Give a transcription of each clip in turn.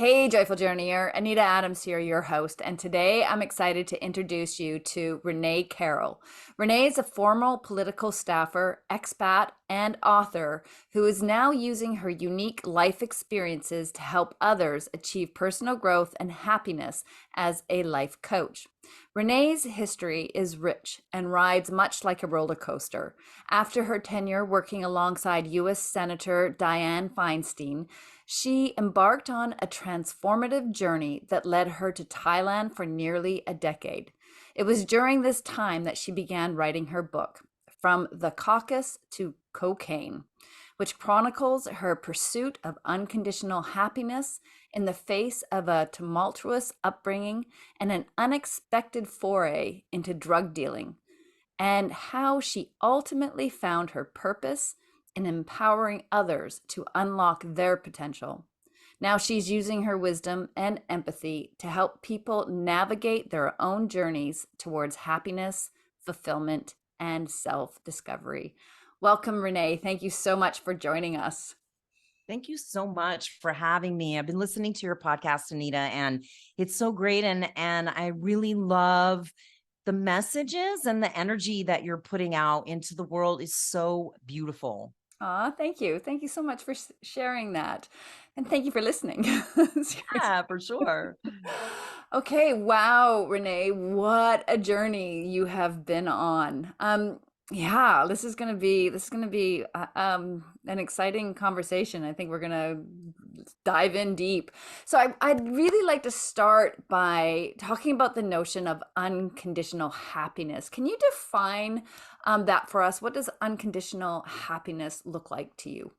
Hey, Joyful Journeyer. Anita Adams here, your host. And today I'm excited to introduce you to Renee Carole. Renee is a former political staffer, expat, and author who is now using her unique life experiences to help others achieve personal growth and happiness as a life coach. Renee's history is rich and rides much like a roller coaster. After her tenure working alongside U.S. Senator Dianne Feinstein, she embarked on a transformative journey that led her to Thailand for nearly a decade. It was during this time that she began writing her book, From the Caucus to Cocaine, which chronicles her pursuit of unconditional happiness in the face of a tumultuous upbringing and an unexpected foray into drug dealing, and how she ultimately found her purpose in empowering others to unlock their potential. Now she's using her wisdom and empathy to help people navigate their own journeys towards happiness, fulfillment, and self discovery. Welcome, Renee. Thank you so much for joining us. Thank you so much for having me. I've been listening to your podcast, Anita, and it's so great. And I really love the messages and the energy that you're putting out into the world is so beautiful. Thank you. Thank you so much for sharing that. And thank you for listening. Yeah, for sure. Okay, wow, Renee, what a journey you have been on. Yeah, this is gonna be an exciting conversation. I think we're gonna dive in deep. So I'd really like to start by talking about the notion of unconditional happiness. Can you define that for us? What does unconditional happiness look like to you?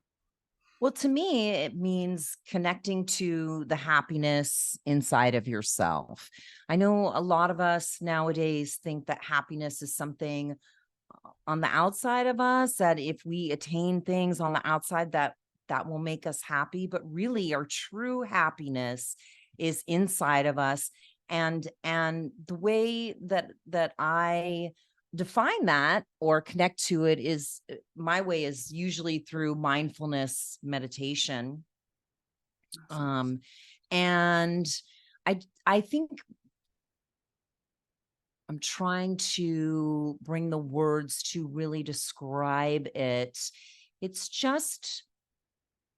Well, to me, it means connecting to the happiness inside of yourself. I know a lot of us nowadays think that happiness is something on the outside of us, that if we attain things on the outside that will make us happy, but really our true happiness is inside of us. And the way that I define that or connect to it is my way is usually through mindfulness meditation. Awesome. um and I think I'm trying to bring the words to really describe it. It's just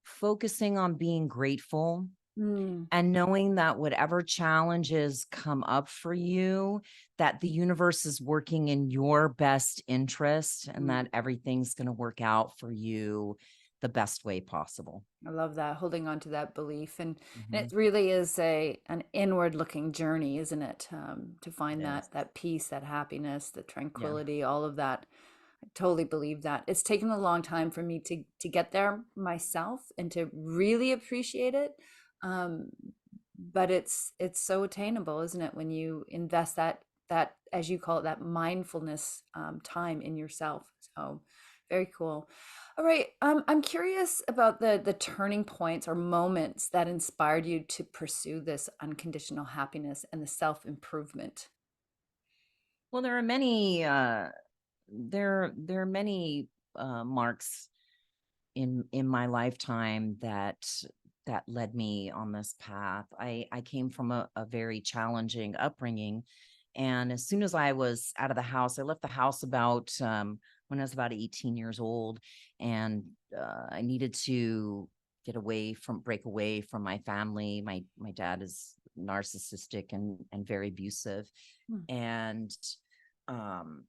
focusing on being grateful Mm, and knowing that whatever challenges come up for you, that the universe is working in your best interest and mm. that everything's going to work out for you the best way possible. I love that, holding on to that belief. And Mhm. it really is an inward looking journey, isn't it? To It find is. that peace, that happiness, the Yeah. tranquility, all of that. I totally believe that. It's taken a long time for me to get there myself and to really appreciate it. Um, but it's so attainable, isn't it, when you invest that, as you call it, that mindfulness time in yourself. So very cool. All right. I'm curious about the turning points or moments that inspired you to pursue this unconditional happiness and the self-improvement. Well, there are many there are many marks in my lifetime that led me on this path. I came from a very challenging upbringing, and as soon as I was out of the house, I left the house about when I was about 18 years old, and I needed to break away from my family. My dad is narcissistic and very abusive, Hmm. and um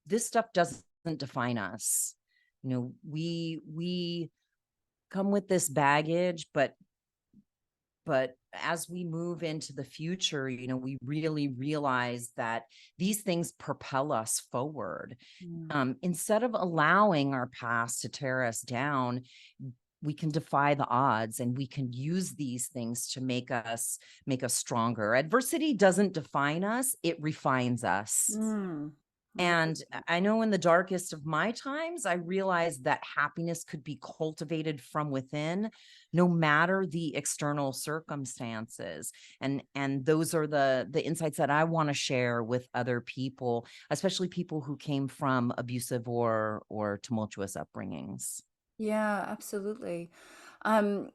this stuff doesn't define us. We come with this baggage, but as we move into the future, we really realize that these things propel us forward. Mm. Instead of allowing our past to tear us down, we can defy the odds and we can use these things to make us stronger. Adversity doesn't define us, it refines us. Mm. And I know in the darkest of my times, I realized that happiness could be cultivated from within, no matter the external circumstances. And those are the insights that I want to share with other people, especially people who came from abusive or tumultuous upbringings. Yeah, absolutely. Um,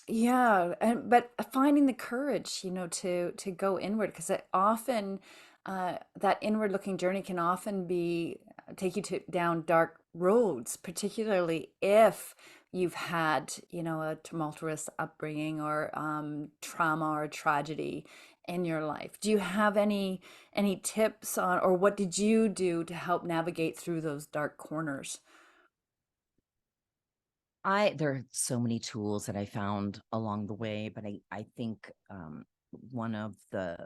Yeah, and but finding the courage, to go inward, because it often that inward looking journey can often be take you to down dark roads, particularly if you've had, a tumultuous upbringing or trauma or tragedy in your life. Do you have any tips on, or what did you do to help navigate through those dark corners? There are so many tools that I found along the way, but I think one of the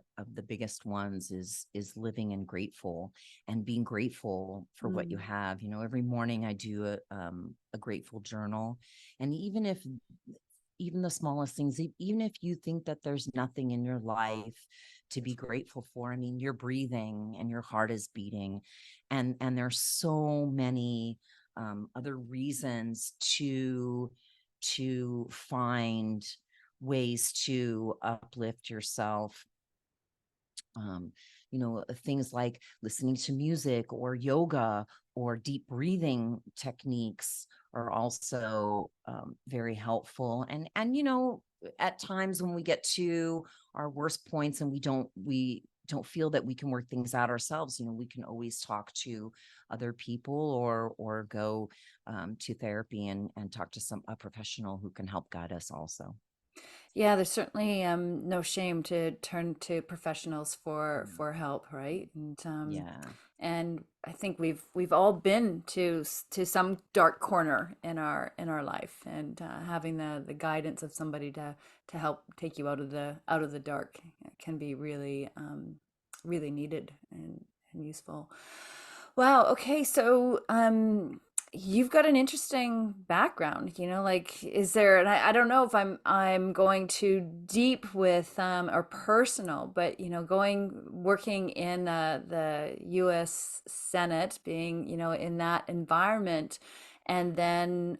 biggest ones is living and grateful and being grateful for what you Mm. have. Every morning I do a grateful journal, and even the smallest things, even if you think that there's nothing in your life to be grateful for. I mean, you're breathing and your heart is beating, and there's so many other reasons to find ways to uplift yourself. um, things like listening to music or yoga or deep breathing techniques are also very helpful. And at times when we get to our worst points and we don't feel that we can work things out ourselves, we can always talk to other people or go to therapy and talk to a professional who can help guide us also. Yeah, there's certainly no shame to turn to professionals Mm. for help, right? Yeah. And I think we've all been to some dark corner in our life, and having the guidance of somebody to help take you out of the dark can be really really needed and useful. Wow. Okay. So, you've got an interesting background, like, is there, and I don't know if I'm going too deep with, or personal, but, working in the US Senate, being, in that environment, and then,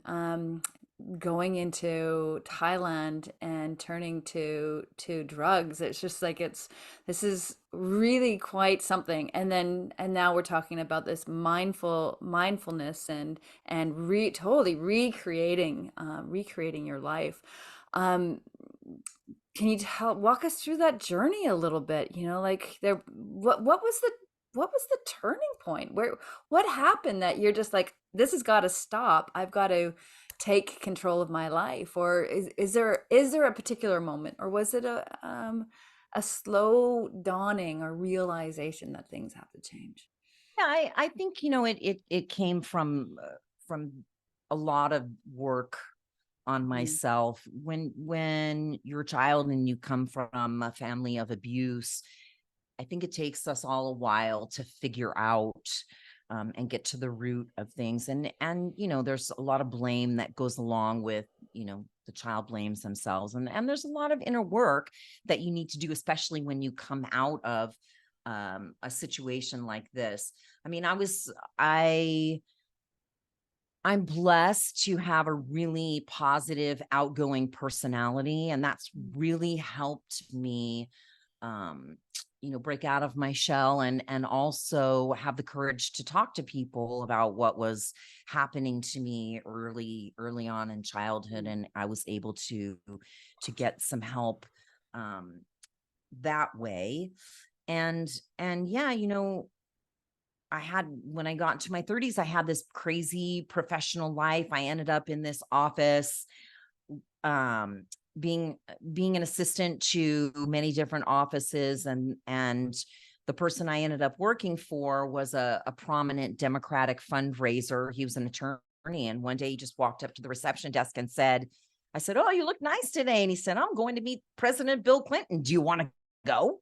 going into Thailand and turning to drugs. It's just like this is really quite something. And now we're talking about this mindfulness and totally recreating your life. Um, can you walk us through that journey a little bit? Like, what was the turning point? What happened that you're just like, this has got to stop. I've got to take control of my life. Or is there a particular moment, or was it a slow dawning or realization that things have to change? Yeah, I think it came from a lot of work on Mm. myself. When you're a child and you come from a family of abuse, I think it takes us all a while to figure out and get to the root of things. And there's a lot of blame that goes along with the child blames themselves, and there's a lot of inner work that you need to do, especially when you come out of a situation like this. I mean, I'm blessed to have a really positive, outgoing personality, and that's really helped me, um, break out of my shell and also have the courage to talk to people about what was happening to me early on in childhood, Mm. and I was able to get some help um, that way. And yeah, when I got into my 30s, I had this crazy professional life. I ended up in this office, um, being an assistant to many different offices, and the person I ended up working for was a prominent Democratic fundraiser. He was an attorney, and one day he just walked up to the reception desk and said, I said, "Oh, you look nice today." And he said, "I'm going to meet President Bill Clinton. Do you want to go?"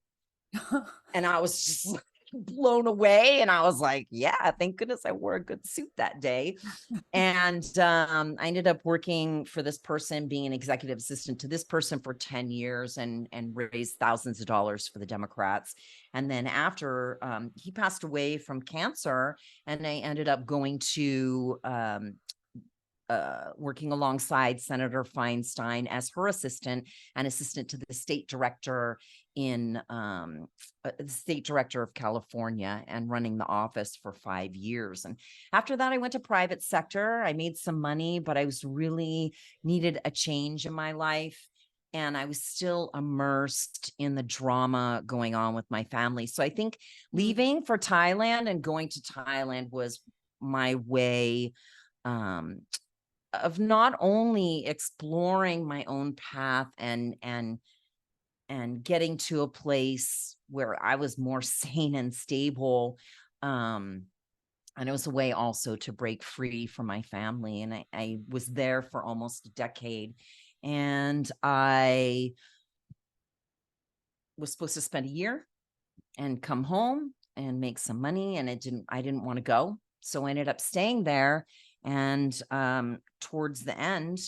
And I was just like blown away. And I was like, yeah, thank goodness I wore a good suit that day. And I ended up working for this person, being an executive assistant to this person for 10 years and raised thousands of dollars for the Democrats. And then after he passed away from cancer, and I ended up going to working alongside Senator Feinstein as her assistant and assistant to the state director in the state director of California, and running the office for 5 years. And after that, I went to private sector. I made some money, but I was really needed a change in my life. And I was still immersed in the drama going on with my family. So I think leaving for Thailand and going to Thailand was my way of not only exploring my own path and getting to a place where I was more sane and stable. And it was a way also to break free from my family. And I was there for almost a decade. And I was supposed to spend a year and come home and make some money. And I didn't want to go. So I ended up staying there. And towards the end,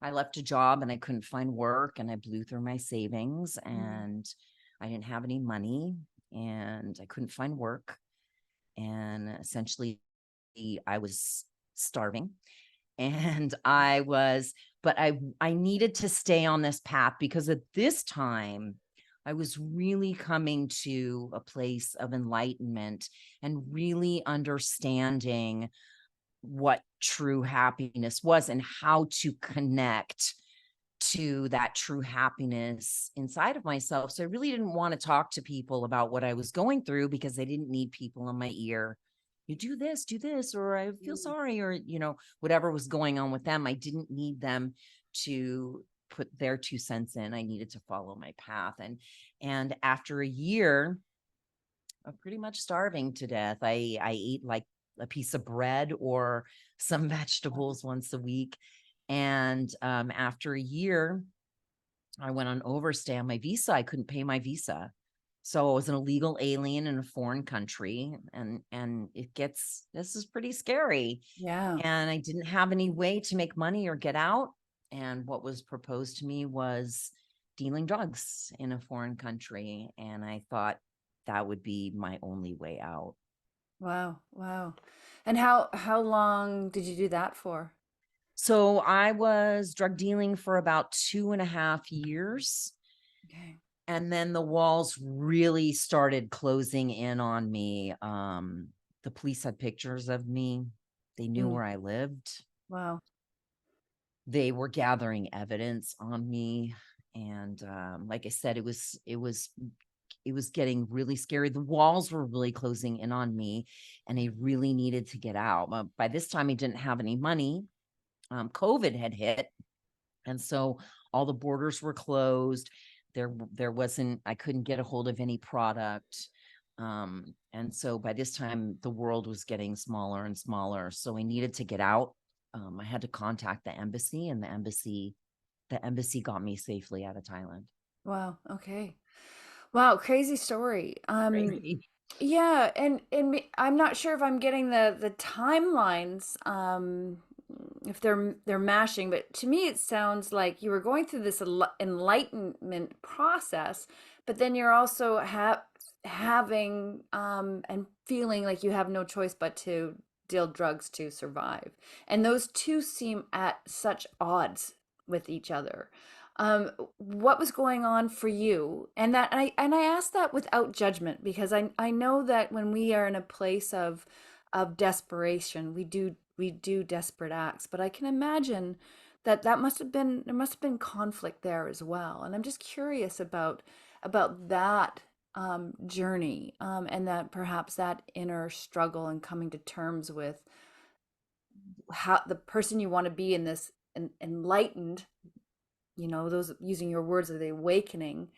I left a job and I couldn't find work, and I blew through my savings, and I didn't have any money, and I couldn't find work. And essentially I was starving, and but I needed to stay on this path, because at this time I was really coming to a place of enlightenment and really understanding what true happiness was and how to connect to that true happiness inside of myself. So I really didn't want to talk to people about what I was going through, because I didn't need people in my ear. You do this, or I feel sorry, or, whatever was going on with them. I didn't need them to put their 2 cents in. I needed to follow my path. And after a year of pretty much starving to death, I ate like a piece of bread or some vegetables once a week. And after a year, I went on overstay on my visa. I couldn't pay my visa. So I was an illegal alien in a foreign country. And this is pretty scary. Yeah. And I didn't have any way to make money or get out. And what was proposed to me was dealing drugs in a foreign country. And I thought that would be my only way out. Wow. Wow. And how long did you do that for? So I was drug dealing for about 2.5 years. Okay. And then the walls really started closing in on me. The police had pictures of me. They knew Mm. where I lived. Wow. They were gathering evidence on me. And like I said, it was getting really scary. The walls were really closing in on me, and I really needed to get out. By this time, I didn't have any money. COVID had hit, and so all the borders were closed. There wasn't, I couldn't get a hold of any product. And so by this time, the world was getting smaller and smaller. So I needed to get out. I had to contact the embassy, and the embassy got me safely out of Thailand. Wow. Okay. Wow, crazy story. Crazy. Yeah, I'm not sure if I'm getting the timelines, if they're mashing, but to me it sounds like you were going through this enlightenment process, but then you're also having and feeling like you have no choice but to deal drugs to survive, and those two seem at such odds with each other. What was going on for you? And I ask that without judgment, because I know that when we are in a place of desperation, we do desperate acts. But I can imagine that there must have been conflict there as well. And I'm just curious about that journey, and that perhaps that inner struggle and coming to terms with how the person you want to be in this enlightened, those, using your words, of the awakening,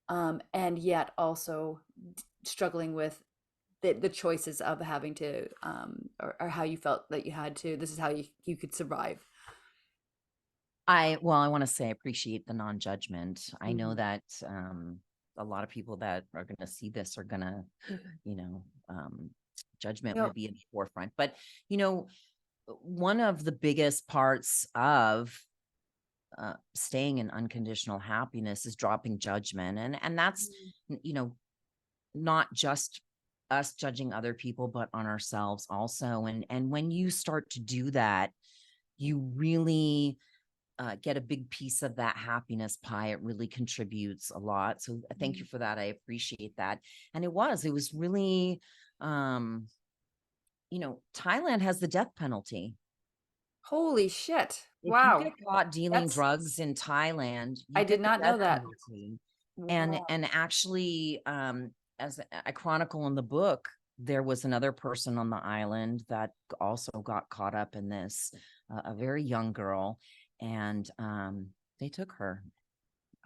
and yet also struggling with the choices of having to, or how you felt that you had to, this is how you could survive. I want to say I appreciate the non-judgment. I know Mhm. that a lot of people that are going to see this are going to, you know, um, judgment will Yep. be in the forefront. But, you know, one of the biggest parts of staying in unconditional happiness is dropping judgment. And that's, you know, not just us judging other people, but on ourselves also. And when you start to do that, you really get a big piece of that happiness pie. It really contributes a lot. So thank you Mm. for that. I appreciate that. And it was really, um, Thailand has the death penalty. Holy shit. If you Wow. get caught dealing That's drugs in Thailand, I you did get the not know death that. penalty. And Wow. and actually, as I chronicle in the book, there was another person on the island that also got caught up in this, a very young girl, and they took her,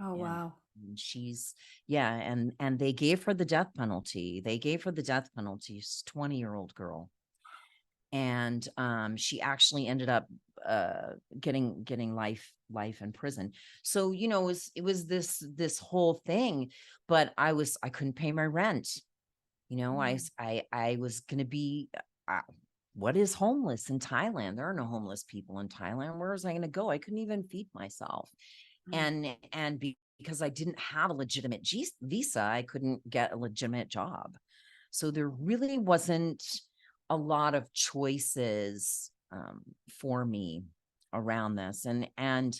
Oh, and wow. she's yeah, and they gave her the death penalty. They gave her the death penalty. She's a 20-year-old girl, and she actually ended up getting life in prison. So it was this whole thing, but I couldn't pay my rent. Mm, I was gonna be uh, what is homeless in Thailand? There are no homeless people in Thailand. Where was I gonna go? I couldn't even feed myself. mm, And because I didn't have a legitimate visa, I couldn't get a legitimate job. So there really wasn't a lot of choices for me around this. And I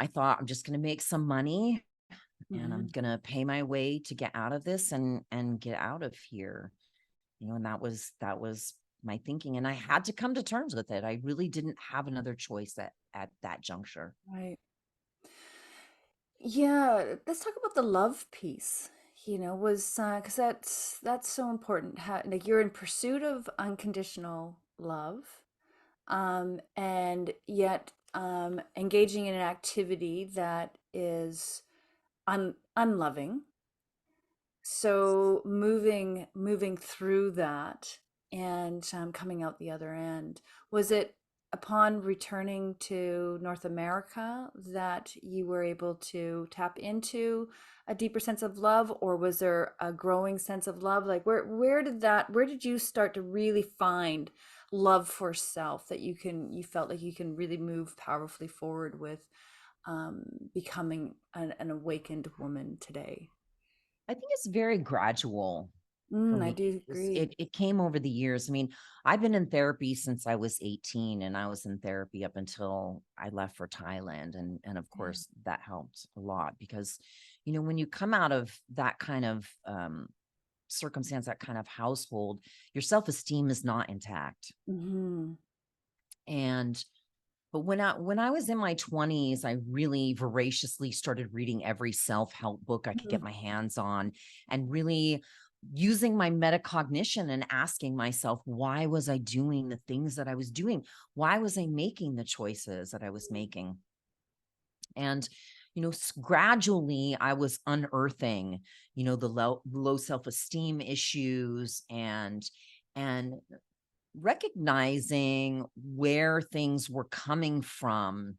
thought I'm just going to make some money and I'm mhm. going to pay my way to get out of this and get out of here. And that was my thinking, and I had to come to terms with it. I really didn't have another choice at that juncture. Right. Yeah, let's talk about the love piece. Was because that's so important. How, like you're in pursuit of unconditional love, and yet engaging in an activity that is unloving. So moving through that and coming out the other end, was it upon returning to North America that you were able to tap into a deeper sense of love, or was there a growing sense of love? Like where did you start to really find love for self that you felt like you can really move powerfully forward with becoming an awakened woman today? I think it's very gradual for I me. do It, was- agree. it it came over the years. I mean, I've been in therapy since I was 18, and I was in therapy up until I left for Thailand. And of Yeah. course that helped a lot because, when you come out of that kind of circumstance, that kind of household, your self-esteem is not intact. Mhm. And but when I was in my 20s, I really voraciously started reading every self-help book I could get Mhm. my hands on, and really using my metacognition and asking myself, why was I doing the things that I was doing? Why was I making the choices that I was making? And gradually I was unearthing, the low self-esteem issues, and recognizing where things were coming from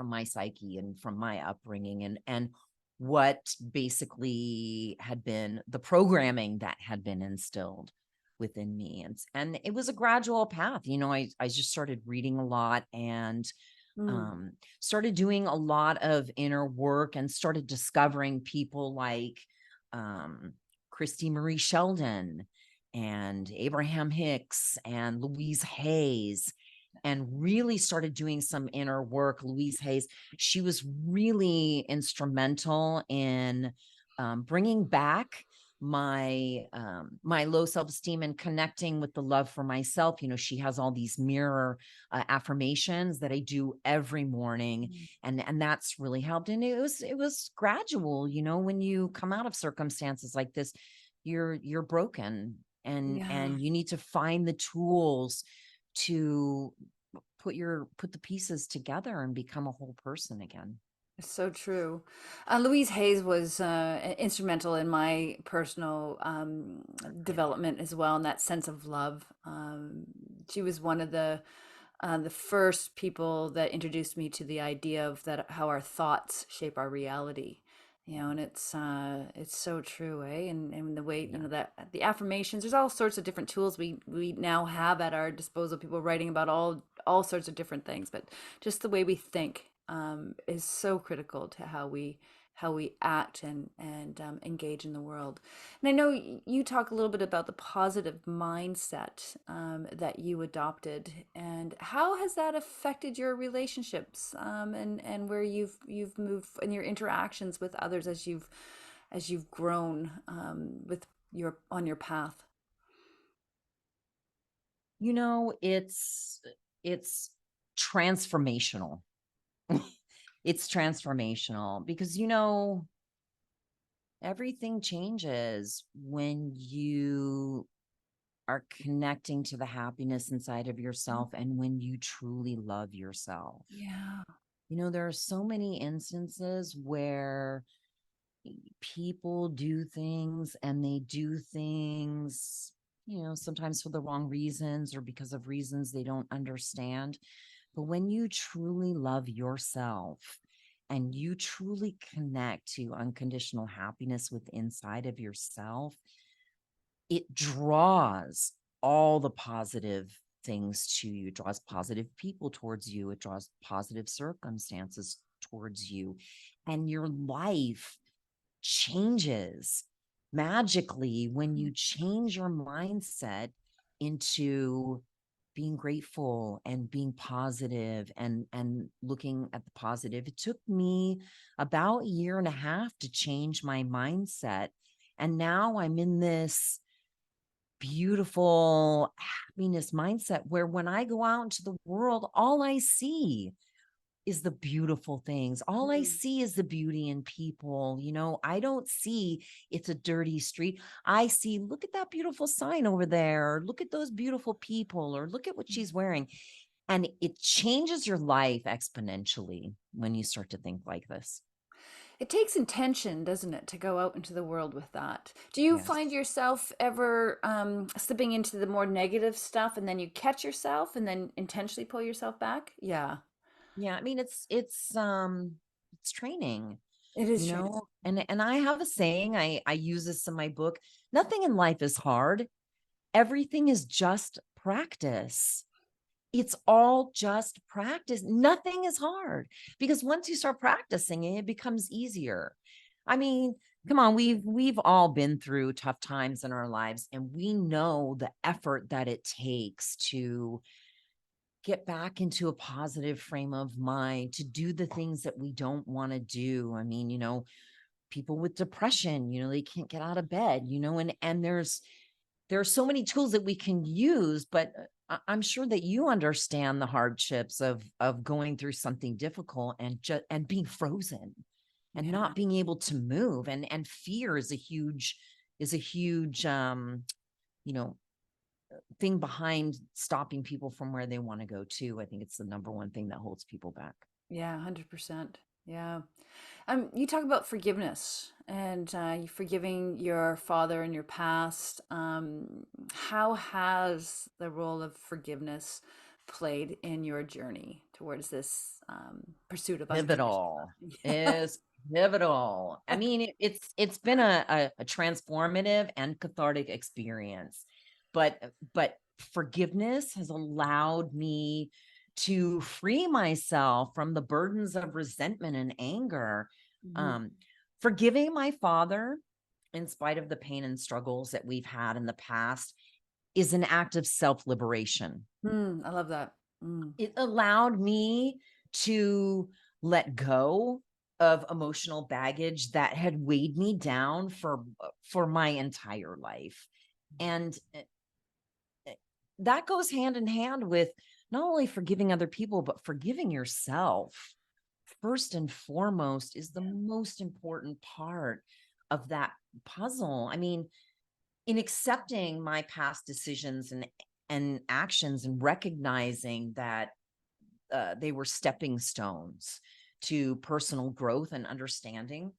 my psyche and from my upbringing, and what basically had been the programming that had been instilled within me. And it was a gradual path. I just started reading a lot, and Mm. started doing a lot of inner work, and started discovering people like Christy Marie Sheldon and Abraham Hicks and Louise Hayes, and really started doing some inner work. Louise Hayes, she was really instrumental in bringing back my low self-esteem and connecting with the love for myself. She has all these mirror affirmations that I do every morning, Mm. and that's really helped. And it was gradual. When you come out of circumstances like this, you're broken, Yeah, and you need to find the tools to put the pieces together and become a whole person again. it's so true. Louise Hayes was instrumental in my personal Yeah, development as well, and that sense of love. She was one of the first people that introduced me to the idea of that how our thoughts shape our reality. And it's so true, eh? And the way, yeah, that the affirmations, there's all sorts of different tools we now have at our disposal, people writing about all sorts of different things, but just the way we think is so critical to how we act and engage in the world. And I know you talk a little bit about the positive mindset that you adopted, and how has that affected your relationships, and where you've moved in your interactions with others as you've grown with your on your path. It's transformational. It's transformational because everything changes when you are connecting to the happiness inside of yourself and when you truly love yourself. Yeah. There are so many instances where people do things and they do things, sometimes for the wrong reasons or because of reasons they don't understand. But when you truly love yourself and you truly connect to unconditional happiness with inside of yourself, it draws all the positive things to you. It draws positive people towards you. It draws positive circumstances towards you. And your life changes magically when you change your mindset into being grateful and being positive and looking at the positive. It took me about a year and a half to change my mindset. And now I'm in this beautiful happiness mindset where when I go out into the world, all I see is the beautiful things. All I Mm. see is the beauty in people. I don't see it's a dirty street. I see, look at that beautiful sign over there. Or look at those beautiful people, or look at what she's wearing. And it changes your life exponentially when you start to think like this. It takes intention, doesn't it, to go out into the world with that? Do you Yes. find yourself ever slipping into the more negative stuff, and then you catch yourself and then intentionally pull yourself back? Yeah, Yeah. I mean, it's training, it is training. and I have a saying, I use this in my book. Nothing in life is hard. Everything is just practice. It's all just practice. Nothing is hard because once you start practicing it, it becomes easier. I mean, come on, we've all been through tough times in our lives, and we know the effort that it takes to get back into a positive frame of mind, to do the things that we don't want to do. I mean, people with depression, they can't get out of bed, and there are so many tools that we can use, but I'm sure that you understand the hardships of going through something difficult and being frozen and Yeah, not being able to move. And fear is a huge you know thing behind stopping people from where they want to go to. I think it's the number one thing that holds people back. yeah, 100%. Yeah. You talk about forgiveness and you forgiving your father in your past. How has the role of forgiveness played in your journey towards this pursuit of unconditional Pivotal love? is pivotal. I mean, it's been a transformative and cathartic experience, but forgiveness has allowed me to free myself from the burdens of resentment and anger. Mhm. Um, Forgiving my father, in spite of the pain and struggles that we've had in the past, is an act of self-liberation. I love that. Mm, It allowed me to let go of emotional baggage that had weighed me down for my entire life. And that goes hand in hand with not only forgiving other people, but forgiving yourself. First and foremost is the most important part of that puzzle. I mean, in accepting my past decisions and actions and recognizing that they were stepping stones to personal growth and understanding,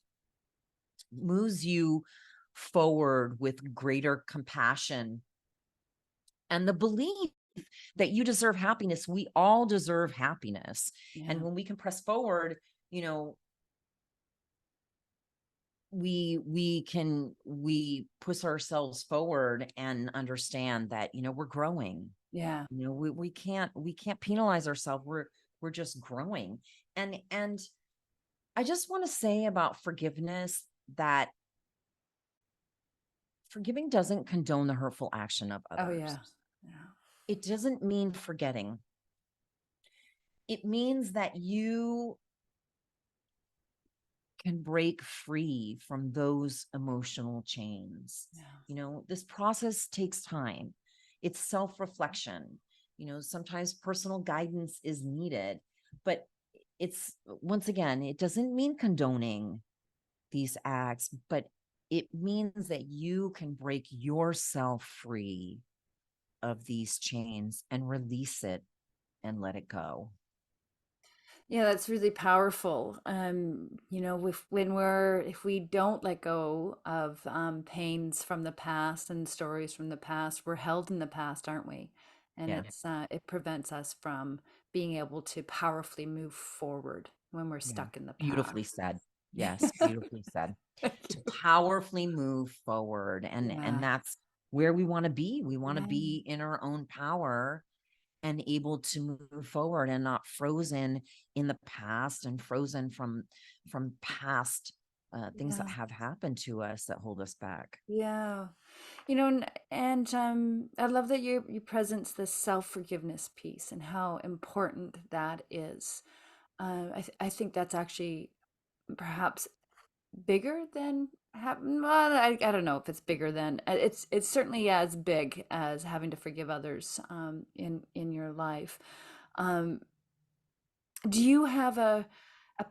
moves you forward with greater compassion and the belief that you deserve happiness. We all deserve happiness. And yeah, when we can press forward, you know, we push ourselves forward and understand that, we're growing. yeah, We can't penalize ourselves. We're just growing. And I just want to say about forgiveness that forgiving doesn't condone the hurtful action of Oh yeah. others. Yeah. It doesn't mean forgetting. It means that you can break free from those emotional chains. Yeah. This process takes time. It's self-reflection. Sometimes personal guidance is needed, but it's once again, it doesn't mean condoning these acts, but it means that you can break yourself free of these chains and release it and let it go. Yeah, that's really powerful. If we don't let go of pains from the past and stories from the past, we're held in the past, aren't we? And Yeah. it prevents us from being able to powerfully move forward when we're Yeah. stuck in the Beautifully past. said. Yes, beautifully said. Thank To you. powerfully move forward, and Yeah. that's where we want to be. We want to Yeah. be in our own power and able to move forward and not frozen in the past and frozen from past things that Yeah. have happened to us that hold us back. Yeah. I love that you presence this self-forgiveness piece and how important that is. I think that's actually perhaps bigger than happen. Well, I don't know if it's bigger than it's certainly as big as having to forgive others in your life. Um, do you have a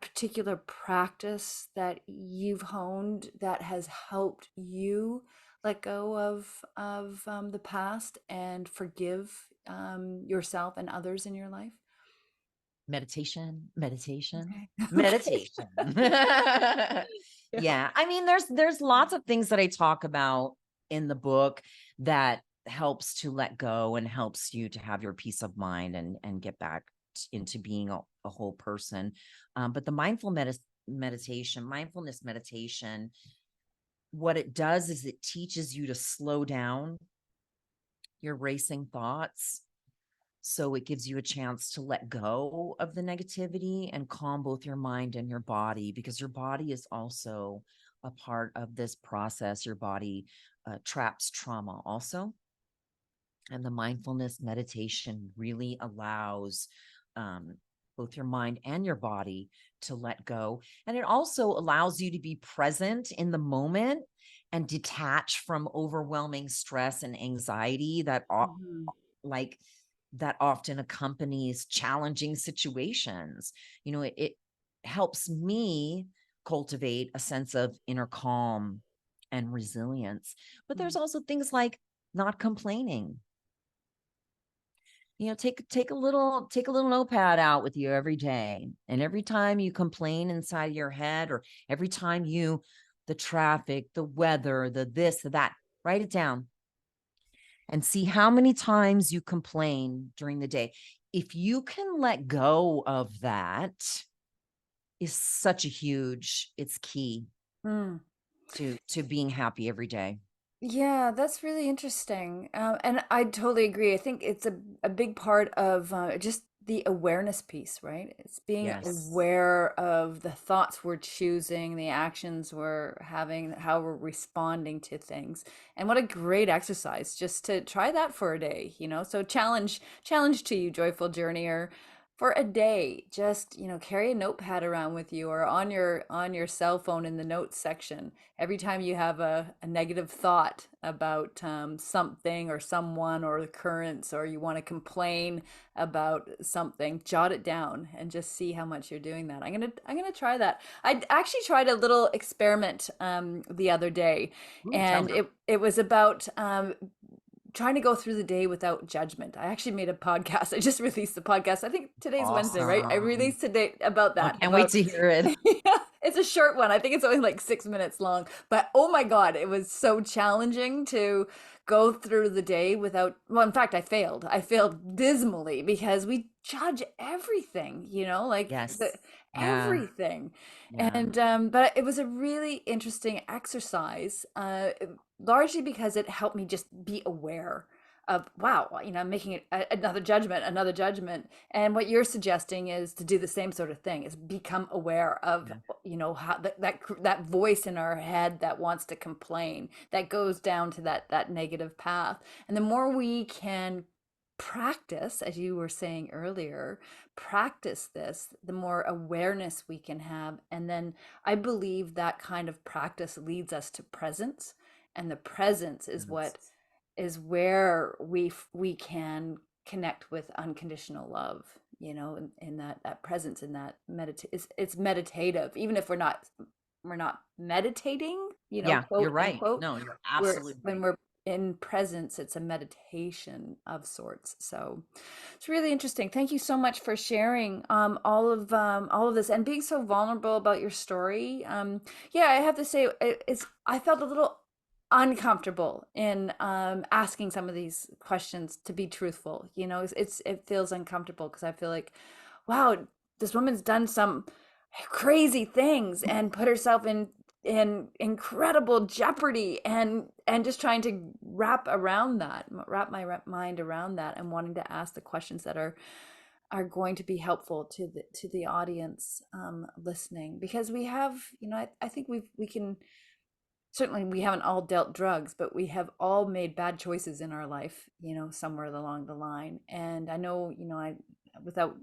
particular practice that you've honed that has helped you let go of the past and forgive yourself and others in your life? Meditation, meditation, Okay. Okay. meditation. Yeah. Yeah, I mean, there's lots of things that I talk about in the book that helps to let go and helps you to have your peace of mind and get back into being a whole person. But the mindfulness meditation, what it does is it teaches you to slow down your racing thoughts. So it gives you a chance to let go of the negativity and calm both your mind and your body, because your body is also a part of this process. Your body traps trauma also. And the mindfulness meditation really allows um, both your mind and your body to let go. And it also allows you to be present in the moment and detach from overwhelming stress and anxiety Mhm. like that often accompanies challenging situations. It helps me cultivate a sense of inner calm and resilience. But there's Mhm. also things like not complaining. Take a little notepad out with you every day. And every time you complain inside your head, or every time the traffic, the weather, the this, the that, write it down and see how many times you complain during the day. If you can let go of that, is such a huge, it's key Mm. to being happy every day. Yeah, that's really interesting. And I totally agree. I think it's a big part of just the awareness piece, right? It's being Yes. aware of the thoughts we're choosing, the actions we're having, how we're responding to things. And what a great exercise just to try that for a day, you know? So challenge to you, Joyful Journeyer, for a day, just, carry a notepad around with you or on your cell phone in the notes section every time you have a negative thought about something or someone or occurrence, or you want to complain about something, jot it down and just see how much you're doing that. I'm gonna try that. I actually tried a little experiment the other day, Ooh, tell and me. it was about trying to go through the day without judgment. I actually made a podcast. I just released the podcast. I think today's Wednesday, right? I Awesome. released today about I that. can't wait to hear it. Yeah, it's a short one. I think it's only like 6 minutes long. But oh my God, it was so challenging to go through the day without, well, in fact, I failed. I failed dismally because we judge everything, like Yes. Yeah. everything. Yeah. And but it was a really interesting exercise, largely because it helped me just be aware wow, you know, making it another judgment. And what you're suggesting is to do the same sort of thing, is become aware of, Yeah. you know, how that voice in our head that wants to complain, that goes down to that negative path. And the more we can practice, as you were saying earlier, practice this, the more awareness we can have. And then I believe that kind of practice leads us to presence. And the presence is Yes. what is where we can connect with unconditional love, you know, in that presence, in that it's meditative, even if we're not meditating, you know, Yeah, you're quote right. unquote. No, you're We're absolutely when right. we're in presence, it's a meditation of sorts. So it's really interesting. Thank you so much for sharing all of this and being so vulnerable about your story. Yeah, I have to say, I felt a little uncomfortable in asking some of these questions, to be truthful. You know, it feels uncomfortable because I feel like, wow, this woman's done some crazy things and put herself in incredible jeopardy, and just trying to wrap my mind around that, and wanting to ask the questions that are going to be helpful to the audience listening, because we have, you know, I think we can, certainly we haven't all dealt drugs, but we have all made bad choices in our life, you know, somewhere along the line. And I know, you know, I, without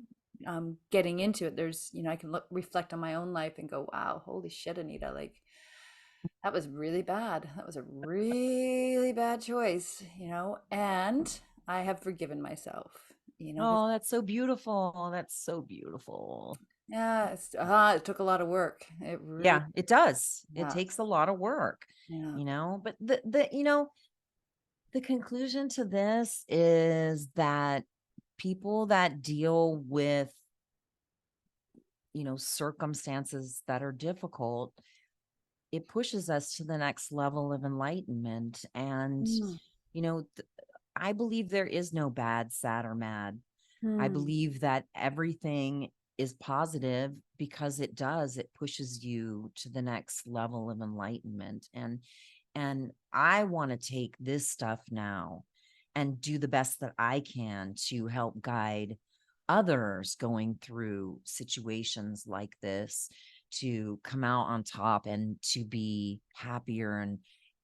getting into it, there's, you know, I can reflect on my own life and go, wow, holy shit, Anita, like that was really bad. That was a really bad choice, you know, and I have forgiven myself, you know, because Oh, that's so beautiful. That's so beautiful. yeah, it took a lot of work. It really, Yeah, it does. It yeah, takes a lot of work, yeah. but the conclusion to this is that people that deal with, circumstances that are difficult, it pushes us to the next level of enlightenment. And, Mm, you know, th- I believe there is no bad, sad, or mad. I mm, believe that everything is positive because it pushes you to the next level of enlightenment. And I want to take this stuff now and do the best that I can to help guide others going through situations like this to come out on top and to be happier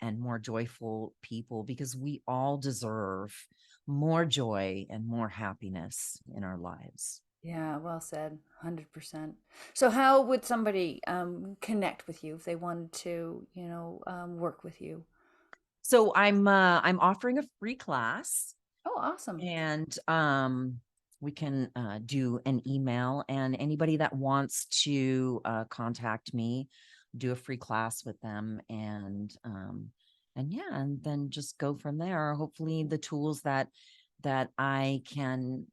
and more joyful people, because we all deserve more joy and more happiness in our lives. yeah, well said, 100%. So how would somebody connect with you if they wanted to, you know, work with you? So I'm offering a free class, Oh, awesome. and we can do an email, and anybody that wants to contact me, do a free class with them, and yeah, and then just go from there. Hopefully the tools that I can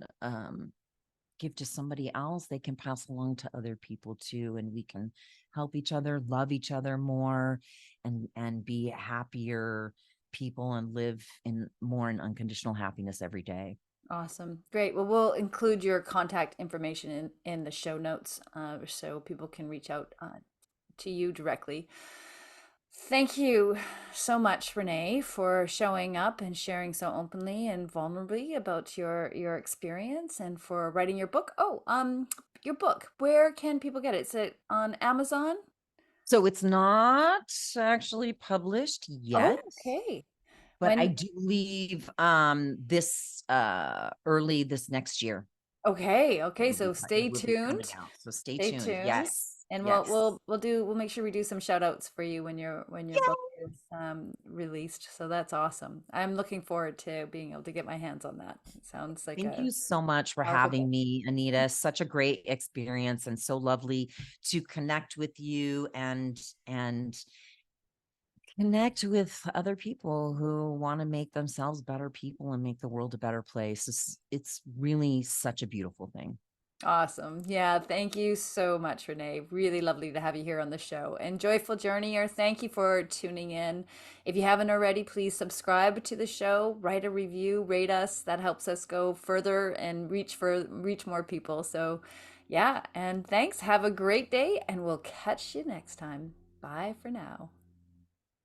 give to somebody else, they can pass along to other people too, and we can help each other, love each other more, and be happier people and live in unconditional happiness every day. Awesome. Great. Well, we'll include your contact information in the show notes, so people can reach out to you directly. Thank you so much, Renee, for showing up and sharing so openly and vulnerably about your experience, and for writing your book. Oh, your book. Where can people get it? Is it on Amazon? So it's not actually published Oh, yet, okay. but I When do leave this early this next year. Okay, okay, It'll so it will be coming out. So stay Stay tuned. tuned. Yes. And Yes. we'll make sure we do some shout outs for you when your book is released. So that's awesome. I'm looking forward to being able to get my hands on that. It sounds like Thank a you so much for powerful having book. me, Anita. Such a great experience and so lovely to connect with you and connect with other people who want to make themselves better people and make the world a better place. It's really such a beautiful thing. Awesome. Yeah, thank you so much, Renee. Really lovely to have you here on the show. And Joyful Journeyer, thank you for tuning in. If you haven't already, please subscribe to the show, write a review, rate us. That helps us go further and reach more people. So, yeah, and thanks. Have a great day, and we'll catch you next time. Bye for now.